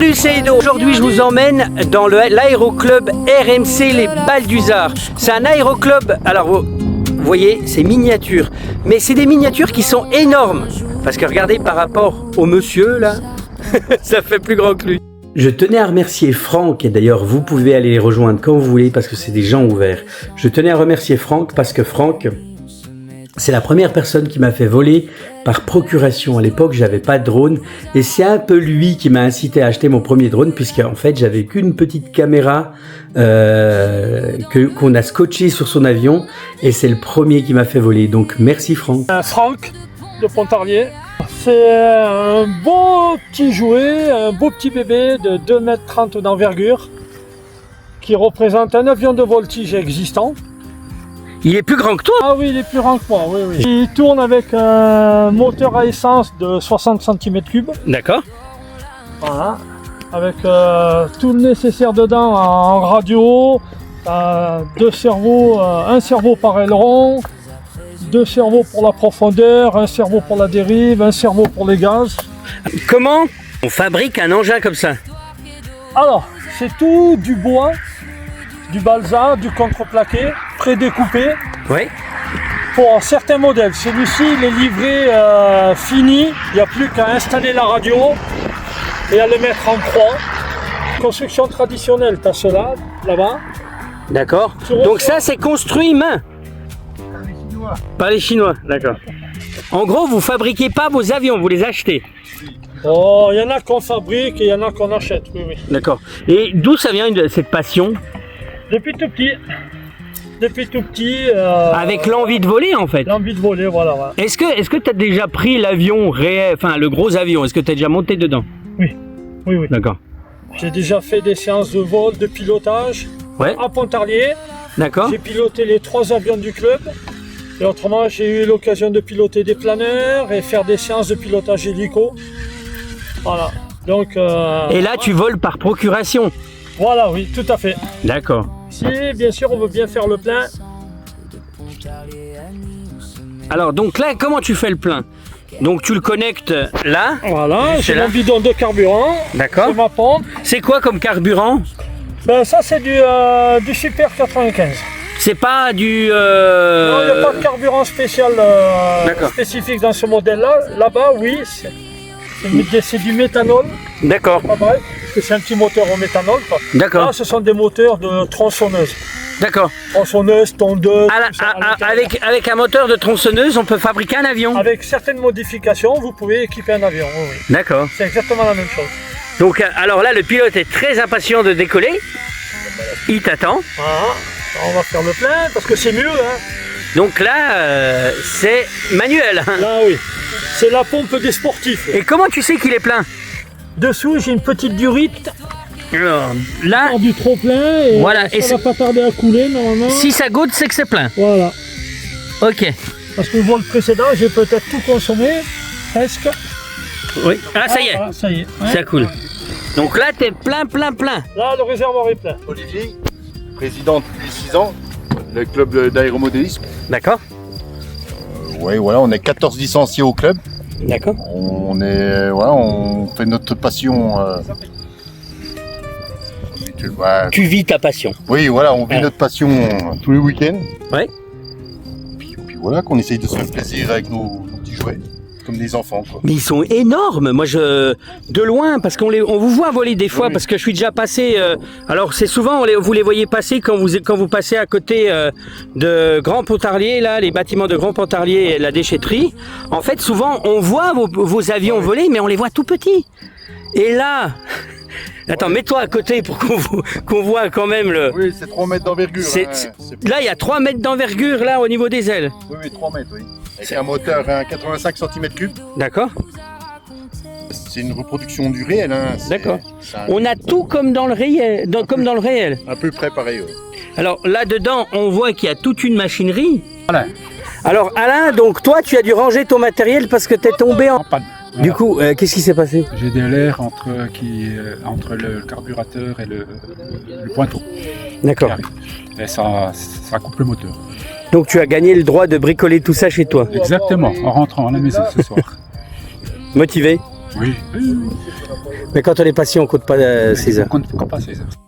Salut, c'est Edo. Aujourd'hui, je vous emmène dans l'aéroclub RMC Les Balles d'Uzard. C'est un aéroclub, alors vous voyez, c'est miniature. Mais c'est des miniatures qui sont énormes. Parce que regardez par rapport au monsieur, là, ça fait plus grand que lui. Je tenais à remercier Franck, et d'ailleurs vous pouvez aller les rejoindre quand vous voulez parce que c'est des gens ouverts. Je tenais à remercier Franck parce que Franck, c'est la première personne qui m'a fait voler par procuration. À l'époque, j'avais pas de drone et c'est un peu lui qui m'a incité à acheter mon premier drone puisque en fait, j'avais qu'une petite caméra qu'on a scotché sur son avion et c'est le premier qui m'a fait voler. Donc merci Franck. Franck de Pontarlier. C'est un beau petit jouet, un beau petit bébé de 2,30 m d'envergure qui représente un avion de voltige existant. Il est plus grand que toi? Ah oui, il est plus grand que moi, oui, oui. Il tourne avec un moteur à essence de 60 cm3. D'accord. Voilà. Avec tout le nécessaire dedans en radio, deux cerveaux, un cerveau par aileron, deux cerveaux pour la profondeur, un cerveau pour la dérive, un cerveau pour les gaz. Comment on fabrique un engin comme ça? Alors, c'est tout du bois, du balsa, du contreplaqué, prédécoupé. Oui. Pour certains modèles. Celui-ci, il est livré fini. Il n'y a plus qu'à installer la radio et à le mettre en croix. Construction traditionnelle, tu as cela, là-bas. D'accord. Donc ça, c'est construit main. Par les Chinois, d'accord. En gros, vous fabriquez pas vos avions, vous les achetez. Oh, il y en a qu'on fabrique et il y en a qu'on achète, oui, oui. D'accord. Et d'où ça vient cette passion? Depuis tout petit. Depuis tout petit. Avec l'envie de voler, en fait. L'envie de voler, voilà. voilà. Est-ce que tu as déjà pris l'avion réel, enfin le gros avion, est-ce que tu as déjà monté dedans? Oui, oui, oui. D'accord. J'ai déjà fait des séances de vol, de pilotage à Pontarlier. D'accord. J'ai piloté les 3 avions du club. Et autrement, j'ai eu l'occasion de piloter des planeurs et faire des séances de pilotage hélico. Voilà. Donc. Et là, tu voles par procuration? Voilà, oui, tout à fait. D'accord. Si, bien sûr, on veut bien faire le plein. Alors, donc là, comment tu fais le plein? Donc, tu le connectes là. Voilà, j'ai mon bidon de carburant. D'accord. C'est ma pompe. C'est quoi comme carburant? Ben, ça, c'est du Super 95. C'est pas du... Non, il n'y a pas de carburant spécial spécifique dans ce modèle-là. Là-bas, oui, c'est du méthanol. D'accord. Pas mal, parce que c'est un petit moteur au méthanol. D'accord. Là, ce sont des moteurs de tronçonneuse. D'accord. Tronçonneuse, tondeuse. Avec un moteur de tronçonneuse, on peut fabriquer un avion. Avec certaines modifications, vous pouvez équiper un avion. Oui, oui. D'accord. C'est exactement la même chose. Donc, alors là, le pilote est très impatient de décoller. Il t'attend. Voilà. On va faire le plein parce que c'est mieux. Hein. Donc là, c'est manuel. Là, oui. C'est la pompe des sportifs. Et comment tu sais qu'il est plein? Dessous, j'ai une petite durite. Alors, là, du trop plein. Et voilà. Ça va pas tarder à couler normalement. Si ça goutte, c'est que c'est plein. Voilà. Ok. Parce que le vol précédent, j'ai peut-être tout consommé, presque. Oui. Ah, ça y est. Ah, ça y est. Ouais. Ça coule. Donc là, t'es plein. Là, le réservoir est plein. Olivier, président depuis 6 ans, le club d'aéromodélisme. D'accord. Oui, voilà, on est 14 licenciés au club. D'accord. On fait notre passion. Tu vis ta passion. Oui, voilà, on vit notre passion tous les week-ends. Ouais. Puis voilà, qu'on essaye de se faire plaisir avec nos petits jouets, comme des enfants, quoi. Mais ils sont énormes. Moi, de loin, parce on vous voit voler des fois, parce que je suis déjà passé. Alors, c'est souvent, vous les voyez passer quand vous passez à côté de Grand Pontarlier, là, les bâtiments de Grand Pontarlier et la déchetterie. En fait, souvent, on voit vos avions voler, mais on les voit tout petits. Et là. Attends, mets-toi à côté pour qu'on voit quand même le... Oui, c'est 3 mètres d'envergure. Là, il y a 3 mètres d'envergure, là, au niveau des ailes. Oui, 3 mètres, oui. Avec un moteur à 85 cm3. D'accord. C'est une reproduction du réel. Hein. D'accord. On a tout comme dans le réel. Comme dans le réel. À peu près pareil, oui. Alors, là-dedans, on voit qu'il y a toute une machinerie. Voilà. Alors, Alain, donc toi, tu as dû ranger ton matériel parce que tu es tombé en panne. Voilà. Du coup, qu'est-ce qui s'est passé? J'ai de l'air entre le carburateur et le pointeau. D'accord. Et ça coupe le moteur. Donc tu as gagné le droit de bricoler tout ça chez toi? Exactement, en rentrant à la maison ce soir. Motivé? Oui, oui. Mais quand on est patient, on compte pas 6 On heures. compte pas 16 heures.